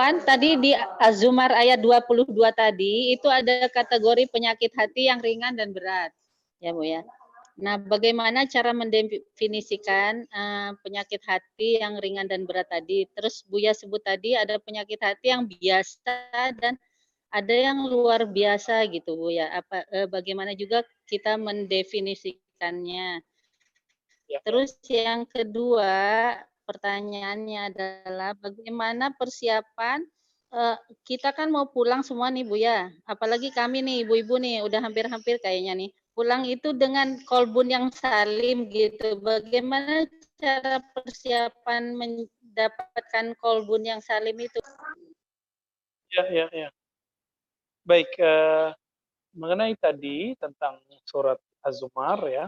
Afan, tadi di Az-Zumar ayat 22 tadi itu ada kategori penyakit hati yang ringan dan berat. Ya, Bu ya. Nah, bagaimana cara mendefinisikan penyakit hati yang ringan dan berat tadi? Terus Buya sebut tadi ada penyakit hati yang biasa dan ada yang luar biasa gitu, Bu ya. Bagaimana juga kita mendefinisikannya? Ya. Terus yang kedua, pertanyaannya adalah bagaimana persiapan kita kan mau pulang semua nih Bu ya, apalagi kami nih ibu-ibu nih udah hampir-hampir kayaknya nih, pulang itu dengan kolbun yang salim gitu. Bagaimana cara persiapan mendapatkan kolbun yang salim itu? Ya. Baik, mengenai tadi tentang surat Az-Zumar ya,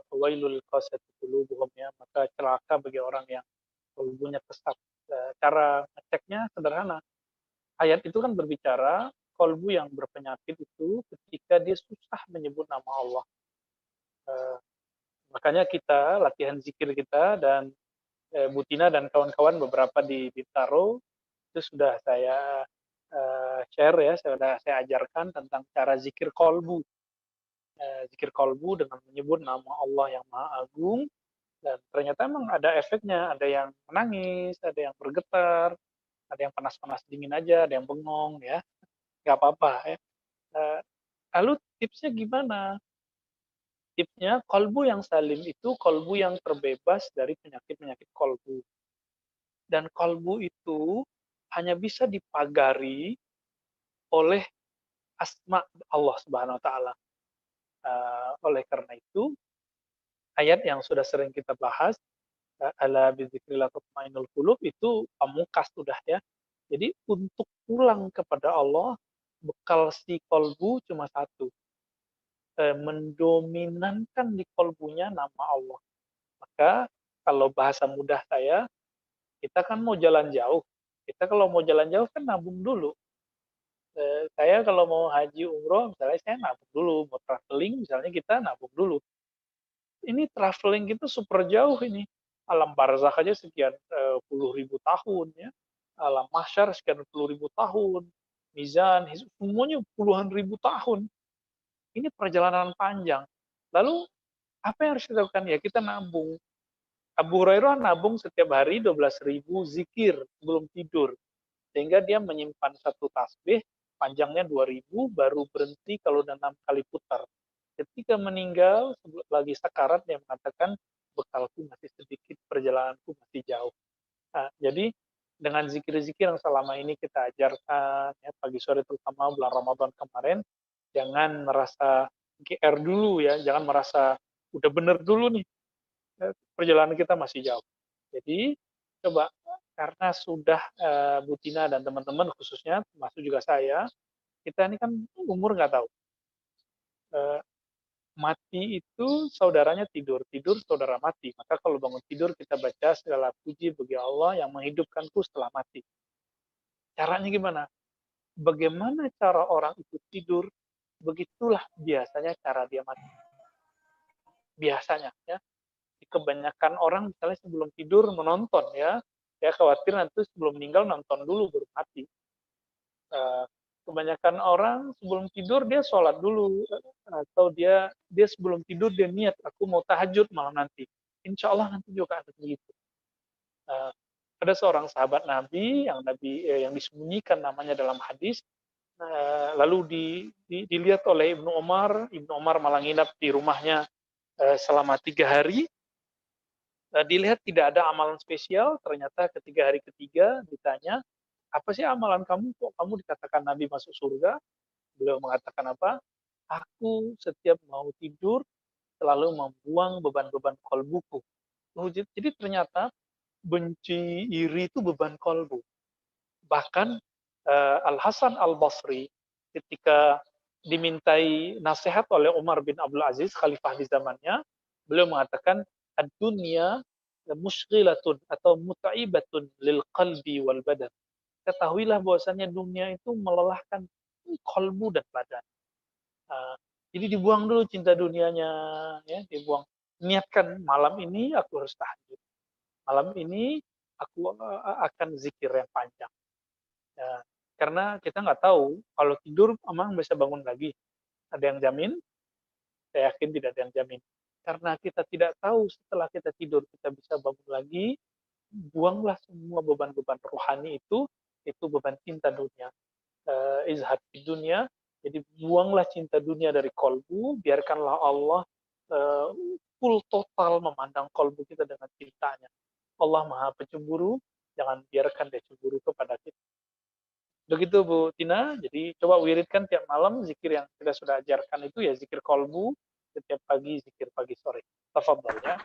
fawailul qasati qulubuhum ya, maka celaka bagi orang yang kolbunya kesat. Cara ngeceknya sederhana. Ayat itu kan berbicara kolbu yang berpenyakit itu ketika dia susah menyebut nama Allah. Eh, Makanya kita latihan zikir kita dan Butina dan kawan-kawan beberapa di Bintaro itu sudah saya share ya, sudah saya ajarkan tentang cara zikir kolbu. Zikir kolbu dengan menyebut nama Allah yang Maha Agung, dan ternyata memang ada efeknya, ada yang menangis, ada yang bergetar, ada yang panas-panas dingin aja, ada yang bengong ya, nggak apa-apa ya. Eh, Lalu tipsnya gimana? Tipsnya kolbu yang salim itu kolbu yang terbebas dari penyakit-penyakit kolbu. Dan kolbu itu hanya bisa dipagari oleh asma Allah Subhanahu wa taala. Oleh karena itu, ayat yang sudah sering kita bahas, ala bizikrillah tatmainul qulub, itu pamungkas sudah ya. Jadi untuk pulang kepada Allah, bekal si kolbu cuma satu, mendominankan di kolbunya nama Allah. Maka kalau bahasa mudah saya, kita kan mau jalan jauh. Kita kalau mau jalan jauh kan nabung dulu. Saya kalau mau haji umroh, misalnya saya nabung dulu. Mau traveling misalnya kita nabung dulu. Ini traveling kita super jauh ini. Alam barzakh aja sekian puluh ribu tahun ya. Alam mahsyar sekian puluh ribu tahun. Mizan, semuanya puluhan ribu tahun. Ini perjalanan panjang. Lalu apa yang harus kita lakukan? Ya kita nabung. Abu Hurairah nabung setiap hari 12.000 zikir sebelum tidur. Sehingga dia menyimpan satu tasbih, panjangnya 2.000, baru berhenti kalau udah 6 kali putar. Ketika meninggal, lagi sekarat, dia mengatakan, bekalku masih sedikit, perjalananku masih jauh. Nah, jadi dengan zikir-zikir yang selama ini kita ajarkan, ya, pagi sore terutama bulan Ramadan kemarin, jangan merasa GR dulu ya, jangan merasa udah bener dulu nih, perjalanan kita masih jauh. Jadi coba, karena sudah Butina dan teman-teman khususnya, termasuk juga saya, kita ini kan umur nggak tahu. Mati itu saudaranya tidur, tidur saudara mati. Maka kalau bangun tidur kita baca segala puji bagi Allah yang menghidupkanku setelah mati. Caranya gimana? Bagaimana cara orang itu tidur, begitulah biasanya cara dia mati. Biasanya ya. Kebanyakan orang misalnya sebelum tidur menonton ya, saya khawatir nanti sebelum meninggal nonton dulu baru mati. Kebanyakan orang sebelum tidur dia sholat dulu, atau dia sebelum tidur dia niat aku mau tahajud malam nanti. Insya Allah nanti juga akan begitu. Ada seorang sahabat Nabi yang disembunyikan namanya dalam hadis, lalu dilihat oleh Ibnu Umar. Ibnu Umar malah nginap di rumahnya selama 3 hari. Dilihat tidak ada amalan spesial, ternyata ketiga hari ketiga ditanya, apa sih amalan kamu, kok kamu dikatakan Nabi masuk surga? Beliau mengatakan apa? Aku setiap mau tidur selalu membuang beban-beban kolbuku. Oh, jadi ternyata benci, iri itu beban kolbu. Bahkan Al-Hasan Al-Basri ketika dimintai nasihat oleh Umar bin Abdul Aziz, khalifah di zamannya, beliau mengatakan, ad-dunya mushghilatun atau mutaibatun lil qalbi wal badan. Ketahuilah bahwasanya dunia itu melelahkan kolbu dan badan. Jadi dibuang dulu cinta dunianya, ya, dibuang. Niatkan malam ini aku harus tahajud. Malam ini aku akan zikir yang panjang. Karena kita nggak tahu kalau tidur emang bisa bangun lagi. Ada yang jamin? Saya yakin tidak ada yang jamin. Karena kita tidak tahu setelah kita tidur kita bisa bangun lagi, buanglah semua beban-beban rohani itu beban cinta dunia. Izhad di dunia, jadi buanglah cinta dunia dari kolbu, biarkanlah Allah uh, full total memandang kolbu kita dengan cintanya. Allah Maha Pencemburu, jangan biarkan dia cemburu kepada kita. Begitu Bu Tina, jadi coba wiridkan tiap malam zikir yang kita sudah ajarkan itu ya, zikir kolbu, setiap pagi, zikir pagi sore. Tafadhol ya.